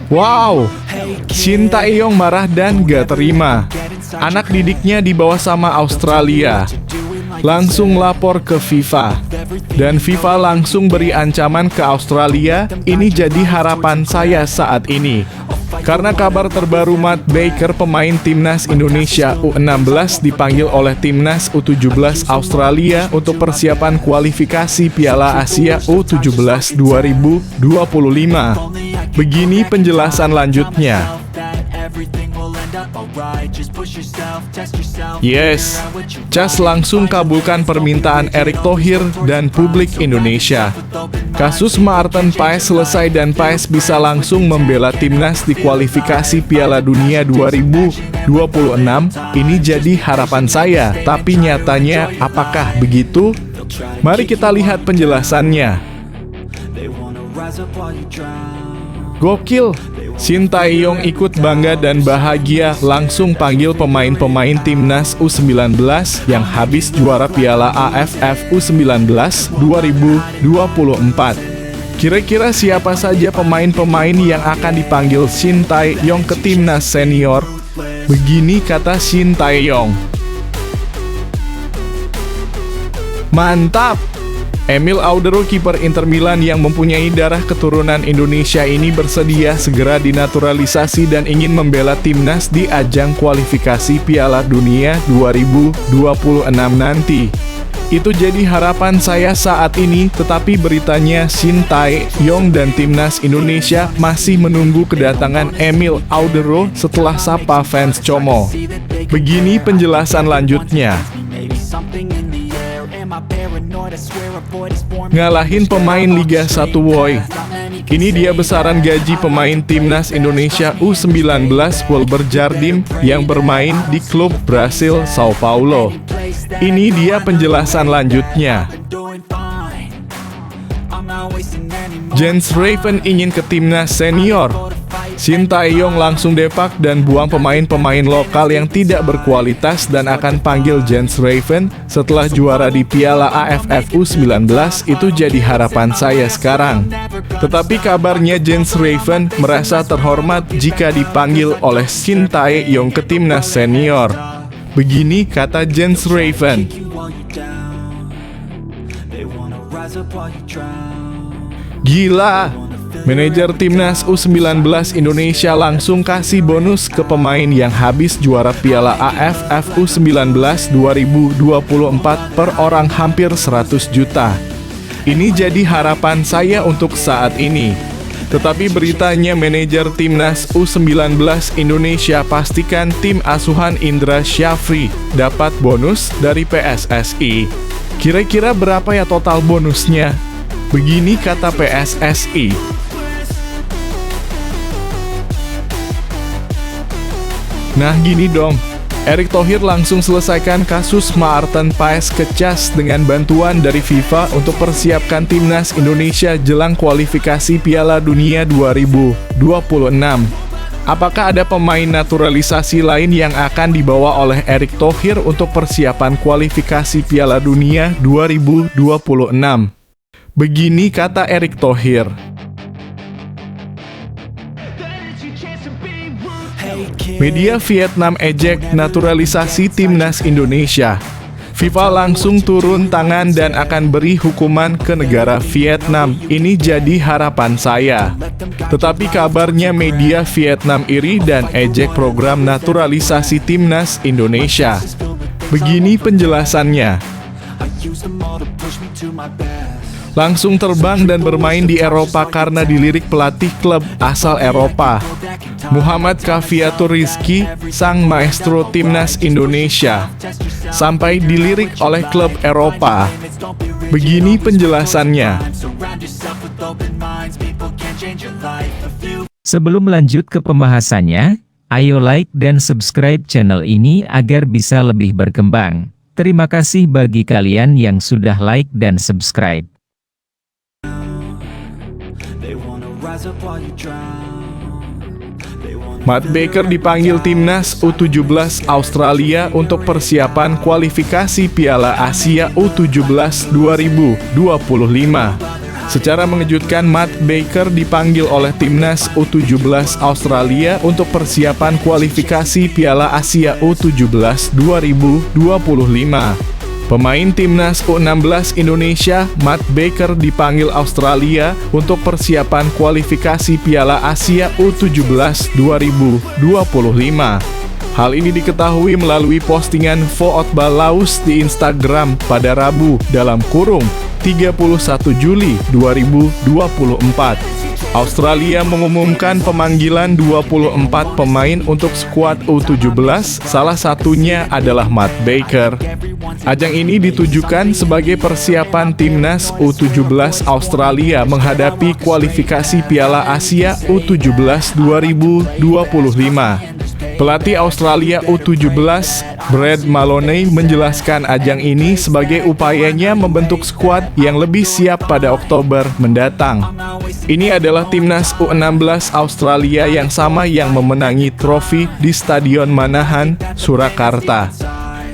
Wow, Shin Tae-yong marah dan gak terima. Anak didiknya dibawa sama Australia. Langsung lapor ke FIFA. Dan FIFA langsung beri ancaman ke Australia. Ini jadi harapan saya saat ini. Karena kabar terbaru Matt Baker, pemain timnas Indonesia U16, dipanggil oleh timnas U17 Australia untuk persiapan kualifikasi Piala Asia U17 2025. Begini penjelasan lanjutnya. Yes, CAS langsung kabulkan permintaan Erick Thohir dan publik Indonesia. Kasus Maarten Paes selesai dan Paes bisa langsung membela timnas di kualifikasi Piala Dunia 2026. Ini jadi harapan saya, tapi nyatanya apakah begitu? Mari kita lihat penjelasannya. Gokil, Shin Tae-yong ikut bangga dan bahagia langsung panggil pemain-pemain timnas U19 yang habis juara Piala AFF U19 2024. Kira-kira siapa saja pemain-pemain yang akan dipanggil Shin Tae-yong ke timnas senior? Begini kata Shin Tae-yong. Mantap! Emil Audero, kiper Inter Milan yang mempunyai darah keturunan Indonesia ini bersedia segera dinaturalisasi dan ingin membela timnas di ajang kualifikasi Piala Dunia 2026 nanti. Itu jadi harapan saya saat ini, tetapi beritanya Shin Tae-yong dan timnas Indonesia masih menunggu kedatangan Emil Audero setelah sapa fans Como. Begini penjelasan lanjutnya. Ngalahin pemain Liga 1 woi. Ini dia besaran gaji pemain timnas Indonesia U19 Wilber Jardim yang bermain di klub Brasil Sao Paulo. Ini dia penjelasan lanjutnya. Jens Raven ingin ke timnas senior. Shin Tae-yong langsung depak dan buang pemain-pemain lokal yang tidak berkualitas dan akan panggil Jens Raven setelah juara di Piala AFF U19. Itu jadi harapan saya sekarang. Tetapi kabarnya Jens Raven merasa terhormat jika dipanggil oleh Shin Tae-yong ke timnas senior. Begini kata Jens Raven. Gila! Manajer timnas U19 Indonesia langsung kasih bonus ke pemain yang habis juara Piala AFF U19 2024 per orang hampir 100 juta. Ini jadi harapan saya untuk saat ini. Tetapi beritanya manajer timnas U19 Indonesia pastikan tim asuhan Indra Syafri dapat bonus dari PSSI. Kira-kira berapa ya total bonusnya? Begini kata PSSI. Nah gini dong, Erick Thohir langsung selesaikan kasus Maarten Paes ke CAS dengan bantuan dari FIFA untuk persiapkan timnas Indonesia jelang kualifikasi Piala Dunia 2026. Apakah ada pemain naturalisasi lain yang akan dibawa oleh Erick Thohir untuk persiapan kualifikasi Piala Dunia 2026? Begini kata Erick Thohir. Media Vietnam ejek naturalisasi timnas Indonesia. FIFA langsung turun tangan dan akan beri hukuman ke negara Vietnam. Ini jadi harapan saya. Tetapi kabarnya media Vietnam iri dan ejek program naturalisasi timnas Indonesia. Begini penjelasannya. Langsung terbang dan bermain di Eropa karena dilirik pelatih klub asal Eropa, Muhammad Kaviatur Rizky, sang maestro timnas Indonesia, sampai dilirik oleh klub Eropa. Begini penjelasannya. Sebelum lanjut ke pembahasannya, ayo like dan subscribe channel ini agar bisa lebih berkembang. Terima kasih bagi kalian yang sudah like dan subscribe. Matt Baker dipanggil timnas U17 Australia untuk persiapan kualifikasi Piala Asia U17 2025. Secara mengejutkan, Matt Baker dipanggil oleh timnas U17 Australia untuk persiapan kualifikasi Piala Asia U17 2025. Pemain timnas U16 Indonesia, Matt Baker, dipanggil Australia untuk persiapan kualifikasi Piala Asia U17 2025. Hal ini diketahui melalui postingan Football Laos di Instagram pada Rabu dalam kurung 31 Juli 2024. Australia mengumumkan pemanggilan 24 pemain untuk skuad U17, salah satunya adalah Matt Baker. Ajang ini ditujukan sebagai persiapan timnas U17 Australia menghadapi kualifikasi Piala Asia U17 2025. Pelatih Australia U17, Brad Maloney, menjelaskan ajang ini sebagai upayanya membentuk skuad yang lebih siap pada Oktober mendatang. Ini adalah timnas U16 Australia yang sama yang memenangi trofi di Stadion Manahan, Surakarta.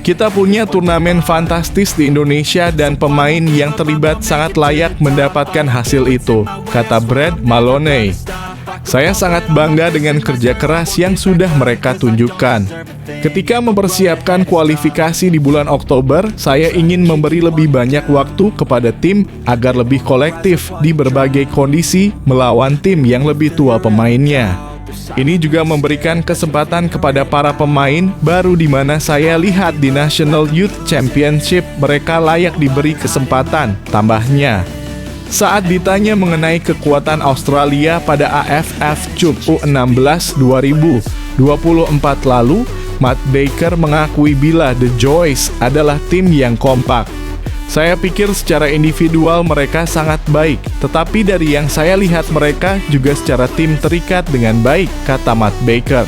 Kita punya turnamen fantastis di Indonesia dan pemain yang terlibat sangat layak mendapatkan hasil itu, kata Brad Maloney. Saya sangat bangga dengan kerja keras yang sudah mereka tunjukkan. Ketika mempersiapkan kualifikasi di bulan Oktober, saya ingin memberi lebih banyak waktu kepada tim agar lebih kolektif di berbagai kondisi melawan tim yang lebih tua pemainnya. Ini juga memberikan kesempatan kepada para pemain baru di mana saya lihat di National Youth Championship mereka layak diberi kesempatan, tambahnya. Saat ditanya mengenai kekuatan Australia pada AFF Cup U16 2024 lalu, Matt Baker mengakui bila The Joys adalah tim yang kompak. Saya pikir secara individual mereka sangat baik, tetapi dari yang saya lihat mereka juga secara tim terikat dengan baik, kata Matt Baker.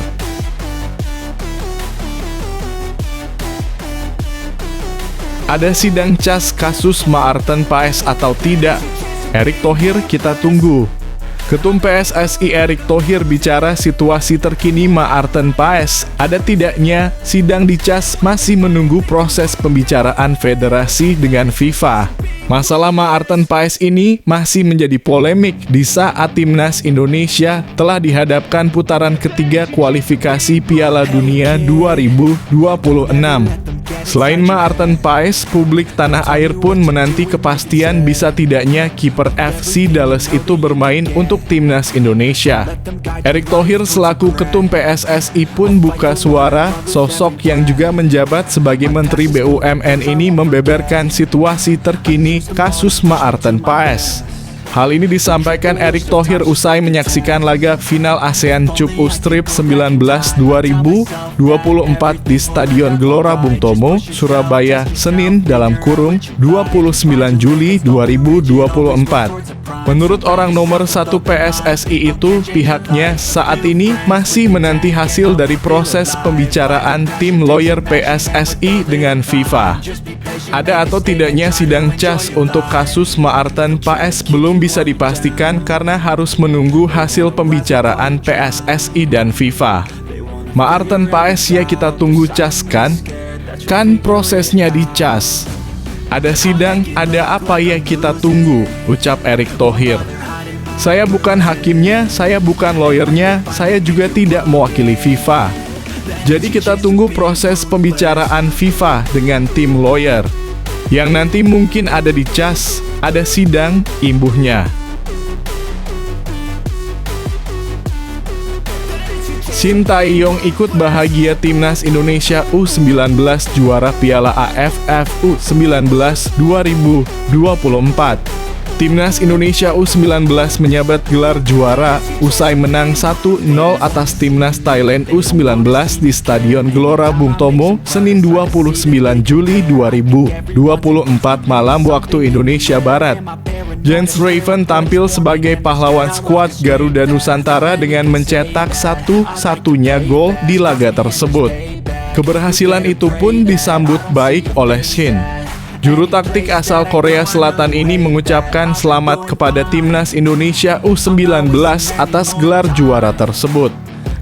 Ada sidang cas kasus Maarten Paes atau tidak? Erick Thohir kita tunggu. Ketum PSSI Erick Thohir bicara situasi terkini Maarten Paes. Ada tidaknya sidang di CAS masih menunggu proses pembicaraan federasi dengan FIFA. Masalah Maarten Paes ini masih menjadi polemik di saat timnas Indonesia telah dihadapkan putaran ketiga kualifikasi Piala Dunia 2026. Selain Maarten Paes, publik tanah air pun menanti kepastian bisa tidaknya kiper FC Dallas itu bermain untuk timnas Indonesia. Erick Thohir selaku ketum PSSI pun buka suara, sosok yang juga menjabat sebagai Menteri BUMN ini membeberkan situasi terkini kasus Maarten Paes. Hal ini disampaikan Erick Thohir usai menyaksikan laga final ASEAN Cup U-Strip 19 2024 di Stadion Gelora Bung Tomo, Surabaya, Senin dalam kurung 29 Juli 2024. Menurut orang nomor 1 PSSI itu, pihaknya saat ini masih menanti hasil dari proses pembicaraan tim lawyer PSSI dengan FIFA. Ada atau tidaknya sidang CAS untuk kasus Maarten Paes belum bisa dipastikan karena harus menunggu hasil pembicaraan PSSI dan FIFA. Maarten Paes ya kita tunggu CAS kan? Kan prosesnya di CAS. Ada sidang, ada apa ya kita tunggu, ucap Erick Thohir. Saya bukan hakimnya, saya bukan lawyernya, saya juga tidak mewakili FIFA. Jadi kita tunggu proses pembicaraan FIFA dengan tim lawyer. Yang nanti mungkin ada di CAS, ada sidang, imbuhnya. Shin Tae-yong ikut bahagia timnas Indonesia U19 juara Piala AFF U19 2024. Timnas Indonesia U19 menyabat gelar juara usai menang 1-0 atas timnas Thailand U19 di Stadion Gelora Bung Tomo, Senin 29 Juli 2024 malam waktu Indonesia Barat. Jens Raven tampil sebagai pahlawan skuad Garuda Nusantara dengan mencetak satu-satunya gol di laga tersebut. Keberhasilan itu pun disambut baik oleh Shin. Juru taktik asal Korea Selatan ini mengucapkan selamat kepada timnas Indonesia U19 atas gelar juara tersebut.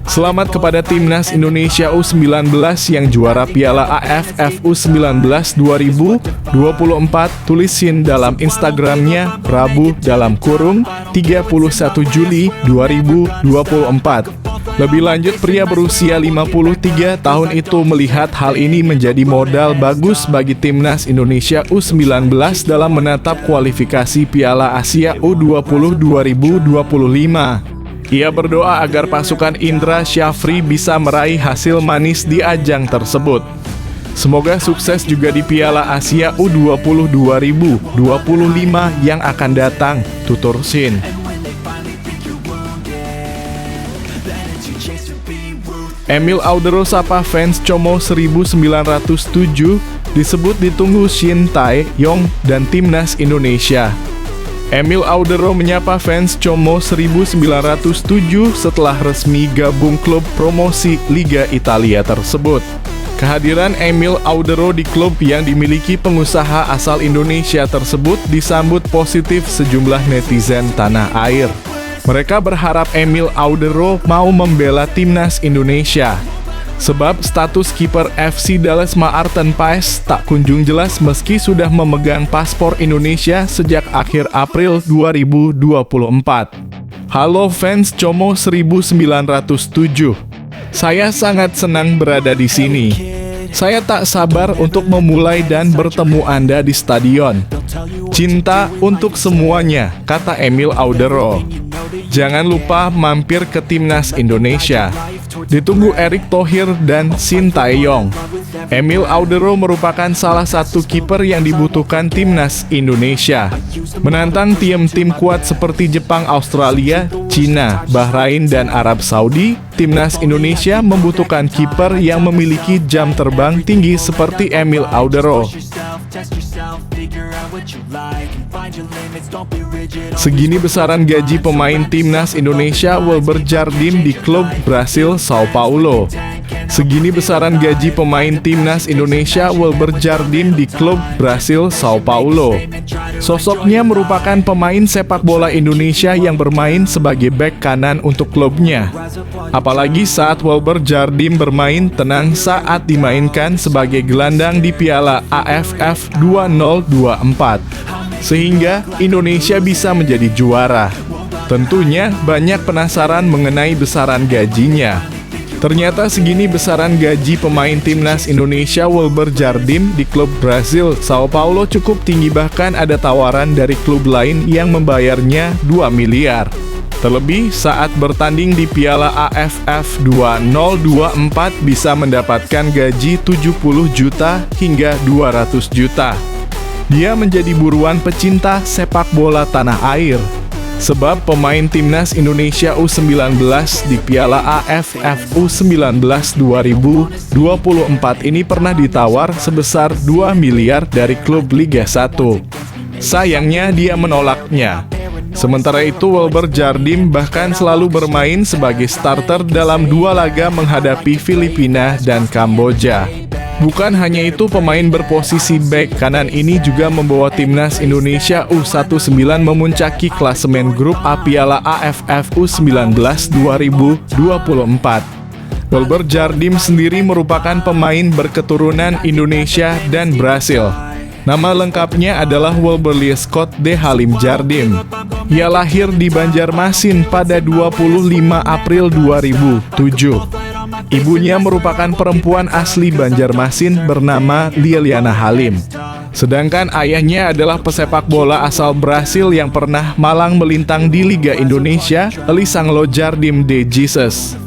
Selamat kepada Timnas Indonesia U19 yang juara Piala AFF U19 2024, tulisin dalam Instagramnya Rabu dalam kurung 31 Juli 2024. Lebih lanjut, pria berusia 53 tahun itu melihat hal ini menjadi modal bagus bagi Timnas Indonesia U19 dalam menatap kualifikasi Piala Asia U20 2025. Ia berdoa agar pasukan Indra Syafri bisa meraih hasil manis di ajang tersebut. Semoga sukses juga di Piala Asia U20 2025 yang akan datang, tutur Shin. Emil Audero sapa fans Como 1907 disebut ditunggu Shin Tae-yong dan Timnas Indonesia. Emil Audero menyapa fans Como 1907 setelah resmi gabung klub promosi Liga Italia tersebut. Kehadiran Emil Audero di klub yang dimiliki pengusaha asal Indonesia tersebut disambut positif sejumlah netizen tanah air. Mereka berharap Emil Audero mau membela Timnas Indonesia. Sebab status kiper FC Dallas Maarten Paes tak kunjung jelas meski sudah memegang paspor Indonesia sejak akhir April 2024. Halo fans Como 1907. Saya sangat senang berada di sini. Saya tak sabar untuk memulai dan bertemu Anda di stadion. Cinta untuk semuanya, kata Emil Audero. Jangan lupa mampir ke Timnas Indonesia. Ditunggu Erick Thohir dan Shin Tae-yong. Emil Audero merupakan salah satu kiper yang dibutuhkan Timnas Indonesia. Menantang tim-tim kuat seperti Jepang, Australia, Cina, Bahrain, dan Arab Saudi, Timnas Indonesia membutuhkan kiper yang memiliki jam terbang tinggi seperti Emil Audero. Segini besaran gaji pemain Timnas Indonesia Wilber Jardim di klub Brasil Sao Paulo. Segini besaran gaji pemain Timnas Indonesia Wilber Jardim di klub Brasil Sao Paulo. Sosoknya merupakan pemain sepak bola Indonesia yang bermain sebagai bek kanan untuk klubnya. Apalagi saat Wilber Jardim bermain tenang saat dimainkan sebagai gelandang di Piala AFF 2024. Sehingga Indonesia bisa menjadi juara. Tentunya banyak penasaran mengenai besaran gajinya. Ternyata segini besaran gaji pemain Timnas Indonesia Wilber Jardim di klub Brasil Sao Paulo cukup tinggi, bahkan ada tawaran dari klub lain yang membayarnya 2 miliar. Terlebih saat bertanding di Piala AFF 2024 bisa mendapatkan gaji 70 juta hingga 200 juta. Dia menjadi buruan pecinta sepak bola tanah air. Sebab pemain Timnas Indonesia U19 di Piala AFF U19 2024 ini pernah ditawar sebesar 2 miliar dari klub Liga 1. Sayangnya dia menolaknya. Sementara itu Wilber Jardim bahkan selalu bermain sebagai starter dalam 2 laga menghadapi Filipina dan Kamboja. Bukan hanya itu, pemain berposisi bek kanan ini juga membawa Timnas Indonesia U19 memuncaki klasemen grup A Piala AFF U19 2024. Wilber Jardim sendiri merupakan pemain berketurunan Indonesia dan Brasil. Nama lengkapnya adalah Wilber Scott de Halim Jardim. Ia lahir di Banjarmasin pada 25 April 2007. Ibunya merupakan perempuan asli Banjarmasin bernama Liliana Halim. Sedangkan ayahnya adalah pesepak bola asal Brasil yang pernah malang melintang di Liga Indonesia, Elisanglo Jardim de Jesus.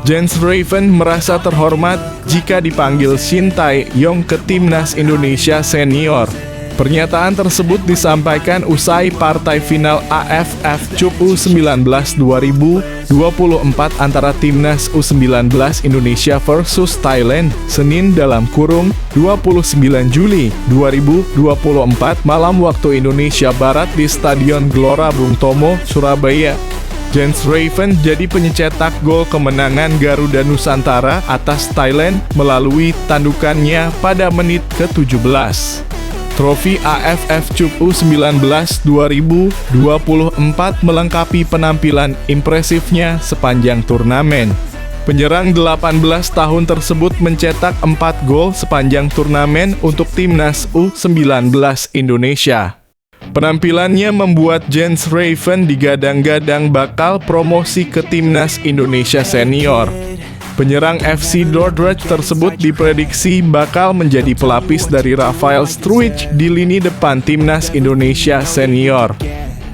Jens Raven merasa terhormat jika dipanggil Shin Tae-yong ke Timnas Indonesia Senior. Pernyataan tersebut disampaikan usai partai final AFF Cup U19 2024 antara Timnas U19 Indonesia versus Thailand, Senin dalam kurung 29 Juli 2024 malam waktu Indonesia Barat di Stadion Gelora Bung Tomo, Surabaya. Jens Raven jadi pencetak gol kemenangan Garuda Nusantara atas Thailand melalui tandukannya pada menit ke-17. Trofi AFF Cup U19 2024 melengkapi penampilan impresifnya sepanjang turnamen. Penyerang 18 tahun tersebut mencetak 4 gol sepanjang turnamen untuk timnas U19 Indonesia. Penampilannya membuat Jens Raven digadang-gadang bakal promosi ke timnas Indonesia senior. Penyerang FC Dordrecht tersebut diprediksi bakal menjadi pelapis dari Rafael Struijk di lini depan timnas Indonesia senior.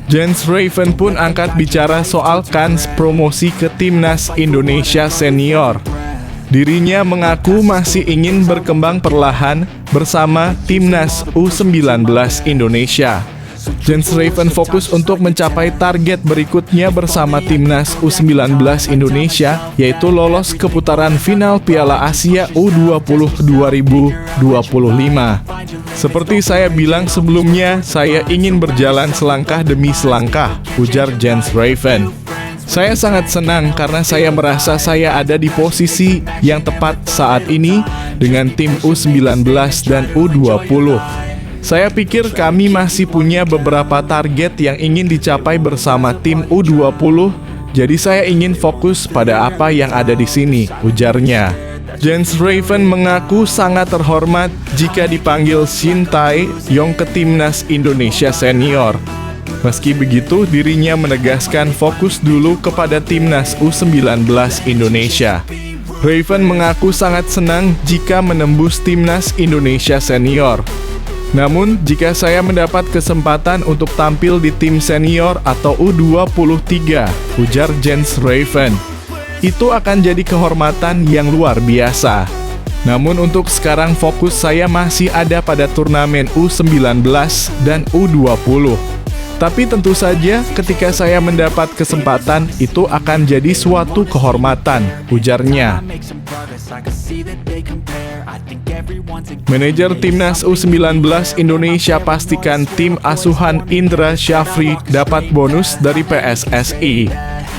Jens Raven pun angkat bicara soal kans promosi ke timnas Indonesia senior. Dirinya mengaku masih ingin berkembang perlahan bersama timnas U19 Indonesia. Jens Raven fokus untuk mencapai target berikutnya bersama timnas U19 Indonesia, yaitu lolos ke putaran final Piala Asia U20 2025. Seperti saya bilang sebelumnya, saya ingin berjalan selangkah demi selangkah, ujar Jens Raven. Saya sangat senang karena saya merasa saya ada di posisi yang tepat saat ini dengan tim U19 dan U20. Saya pikir kami masih punya beberapa target yang ingin dicapai bersama tim U20, jadi saya ingin fokus pada apa yang ada di sini, ujarnya. Jens Raven mengaku sangat terhormat jika dipanggil Shin Tae-yong ke timnas Indonesia senior. Meski begitu, dirinya menegaskan fokus dulu kepada timnas U19 Indonesia. Raven mengaku sangat senang jika menembus timnas Indonesia senior. Namun, jika saya mendapat kesempatan untuk tampil di tim senior atau U23, ujar Jens Raven, itu akan jadi kehormatan yang luar biasa. Namun untuk sekarang fokus saya masih ada pada turnamen U19 dan U20. Tapi tentu saja ketika saya mendapat kesempatan itu akan jadi suatu kehormatan, ujarnya. Manajer timnas U19 Indonesia pastikan tim asuhan Indra Syafri dapat bonus dari PSSI.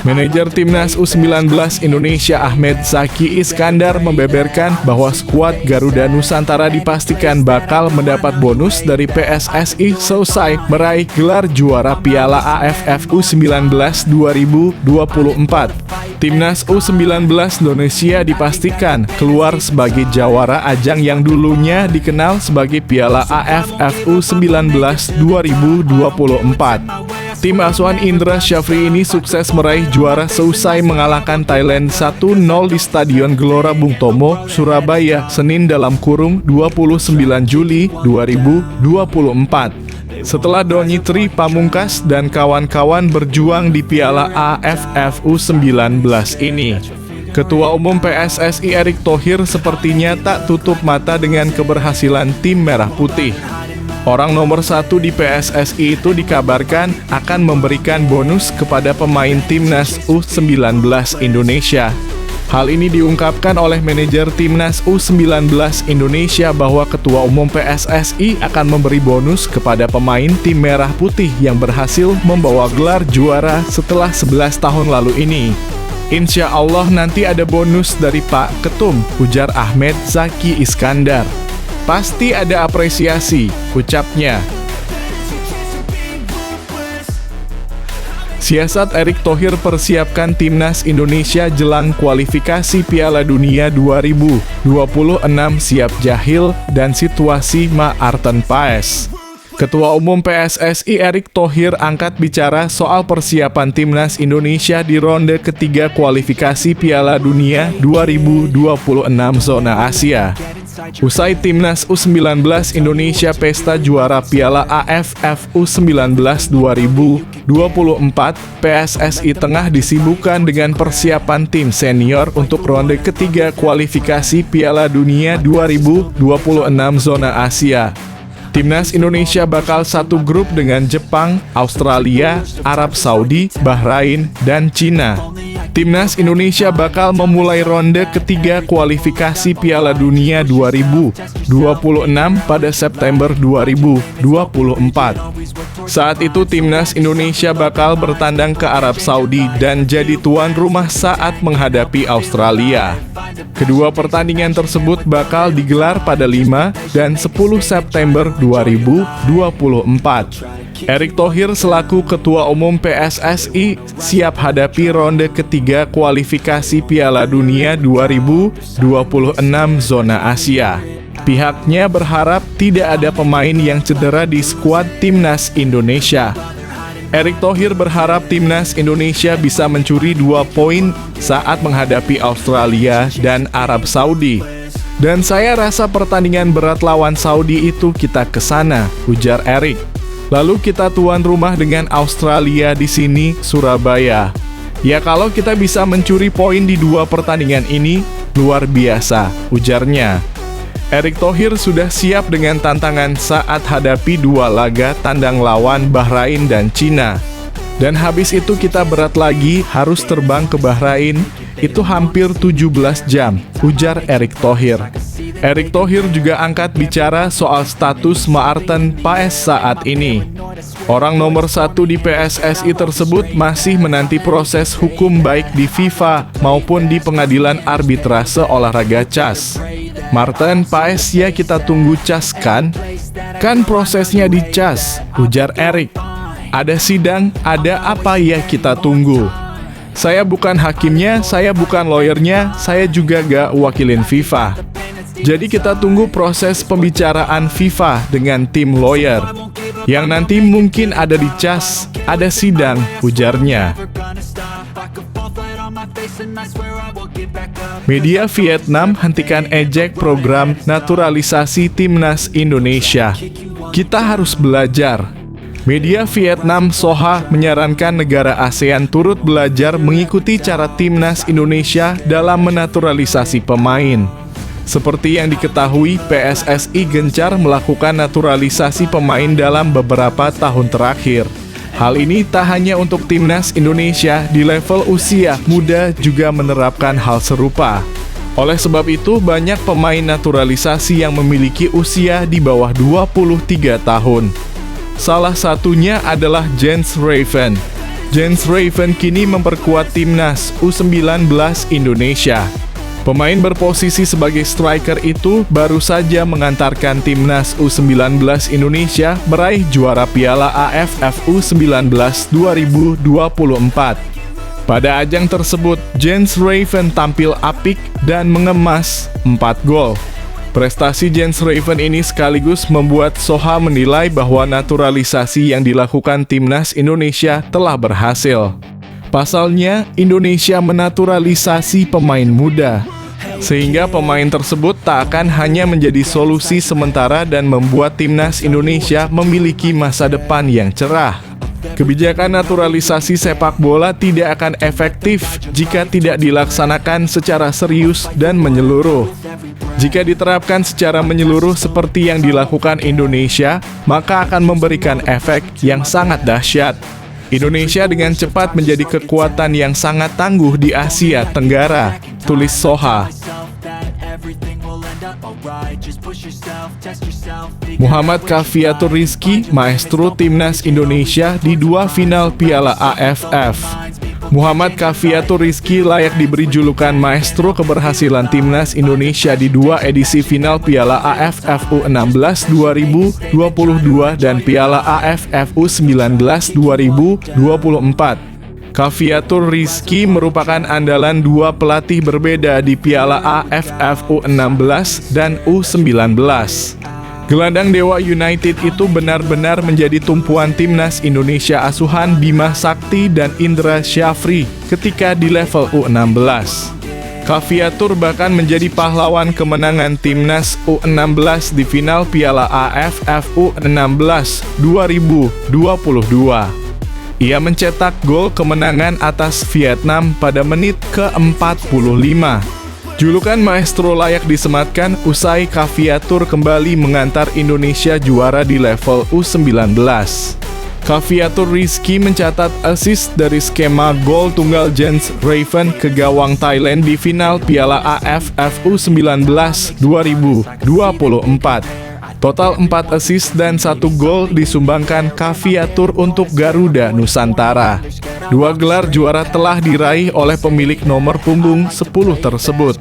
Manajer timnas U19 Indonesia Ahmed Zaki Iskandar membeberkan bahwa skuad Garuda Nusantara dipastikan bakal mendapat bonus dari PSSI selesai meraih gelar juara Piala AFF U19 2024. Timnas U19 Indonesia dipastikan keluar sebagai jawara ajang yang dulunya dikenal sebagai Piala AFF U19 2024. Tim asuhan Indra Syafri ini sukses meraih juara seusai mengalahkan Thailand 1-0 di Stadion Gelora Bung Tomo, Surabaya, Senin dalam kurung 29 Juli 2024. Setelah Donny Tri Pamungkas dan kawan-kawan berjuang di Piala AFF U19 ini. Ketua Umum PSSI Erick Thohir sepertinya tak tutup mata dengan keberhasilan tim Merah Putih. Orang nomor 1 di PSSI itu dikabarkan akan memberikan bonus kepada pemain timnas U19 Indonesia. Hal ini diungkapkan oleh manajer timnas U19 Indonesia bahwa Ketua Umum PSSI akan memberi bonus kepada pemain tim Merah Putih yang berhasil membawa gelar juara setelah 11 tahun lalu ini. Insya Allah nanti ada bonus dari Pak Ketum, ujar Ahmed Zaki Iskandar. Pasti ada apresiasi, ucapnya. Siasat Erick Thohir persiapkan timnas Indonesia jelang kualifikasi Piala Dunia 2026 siap jahil dan situasi Maarten Paes. Ketua Umum PSSI Erick Thohir angkat bicara soal persiapan timnas Indonesia di ronde ketiga kualifikasi Piala Dunia 2026 zona Asia. Usai timnas U19 Indonesia pesta juara Piala AFF U19 2024, PSSI tengah disibukkan dengan persiapan tim senior untuk ronde ketiga kualifikasi Piala Dunia 2026 zona Asia. Timnas Indonesia bakal satu grup dengan Jepang, Australia, Arab Saudi, Bahrain, dan Cina. Timnas Indonesia bakal memulai ronde ketiga kualifikasi Piala Dunia 2026 pada September 2024. Saat itu Timnas Indonesia bakal bertandang ke Arab Saudi dan jadi tuan rumah saat menghadapi Australia. Kedua pertandingan tersebut bakal digelar pada 5 dan 10 September 2024. Erick Thohir selaku Ketua Umum PSSI siap hadapi ronde ketiga kualifikasi Piala Dunia 2026 zona Asia. Pihaknya berharap tidak ada pemain yang cedera di skuad Timnas Indonesia. Erick Thohir berharap Timnas Indonesia bisa mencuri 2 poin saat menghadapi Australia dan Arab Saudi. Dan saya rasa pertandingan berat lawan Saudi itu kita kesana, ujar Erick. Lalu kita tuan rumah dengan Australia di sini, Surabaya. Ya kalau kita bisa mencuri poin di 2 pertandingan ini, luar biasa, ujarnya. Erick Thohir sudah siap dengan tantangan saat hadapi 2 laga tandang lawan Bahrain dan Cina. Dan habis itu kita berat lagi, harus terbang ke Bahrain, itu hampir 17 jam, ujar Erick Thohir. Erick Thohir juga angkat bicara soal status Maarten Paes saat ini. Orang nomor 1 di PSSI tersebut masih menanti proses hukum baik di FIFA maupun di Pengadilan Arbitrase Olahraga CAS. Maarten Paes ya kita tunggu CAS kan? Kan prosesnya di CAS, ujar Erick. Ada sidang, ada apa ya kita tunggu. Saya bukan hakimnya, saya bukan lawyernya, saya juga gak wakilin FIFA. Jadi kita tunggu proses pembicaraan FIFA dengan tim lawyer, yang nanti mungkin ada di CAS, ada sidang, ujarnya. Media Vietnam hentikan ejek program naturalisasi Timnas Indonesia. Kita harus belajar. Media Vietnam Soha menyarankan negara ASEAN turut belajar mengikuti cara Timnas Indonesia dalam menaturalisasi pemain. Seperti yang diketahui, PSSI gencar melakukan naturalisasi pemain dalam beberapa tahun terakhir. Hal ini tak hanya untuk Timnas Indonesia, di level usia muda juga menerapkan hal serupa. Oleh sebab itu, banyak pemain naturalisasi yang memiliki usia di bawah 23 tahun. Salah satunya adalah Jens Raven. Jens Raven kini memperkuat Timnas U19 Indonesia. Pemain berposisi sebagai striker itu baru saja mengantarkan Timnas U19 Indonesia meraih juara Piala AFF U19 2024. Pada ajang tersebut, Jens Raven tampil apik dan mengemas 4 gol. Prestasi Jens Raven ini sekaligus membuat Soha menilai bahwa naturalisasi yang dilakukan Timnas Indonesia telah berhasil. Pasalnya, Indonesia menaturalisasi pemain muda, sehingga pemain tersebut tak akan hanya menjadi solusi sementara dan membuat Timnas Indonesia memiliki masa depan yang cerah. Kebijakan naturalisasi sepak bola tidak akan efektif jika tidak dilaksanakan secara serius dan menyeluruh. Jika diterapkan secara menyeluruh seperti yang dilakukan Indonesia, maka akan memberikan efek yang sangat dahsyat. Indonesia dengan cepat menjadi kekuatan yang sangat tangguh di Asia Tenggara, tulis Soha. Muhammad Kafiatur Rizky, maestro Timnas Indonesia di 2 final Piala AFF. Muhammad Kafiatur Rizky layak diberi julukan maestro keberhasilan Timnas Indonesia di 2 edisi final Piala AFF U16 2022 dan Piala AFF U19 2024. Kafiatur Rizky merupakan andalan 2 pelatih berbeda di Piala AFF U16 dan U19. Gelandang Dewa United itu benar-benar menjadi tumpuan Timnas Indonesia asuhan Bima Sakti dan Indra Syafri ketika di level U16. Kafiatur bahkan menjadi pahlawan kemenangan Timnas U16 di final Piala AFF U16 2022. Ia mencetak gol kemenangan atas Vietnam pada menit ke-45. Julukan maestro layak disematkan usai Kafiatur kembali mengantar Indonesia juara di level U19. Caviatur Rizky mencatat assist dari skema gol tunggal Jens Raven ke gawang Thailand di final Piala AFF U19 2024. Total 4 assist dan 1 gol disumbangkan Caviatur untuk Garuda Nusantara. 2 gelar juara telah diraih oleh pemilik nomor punggung 10 tersebut.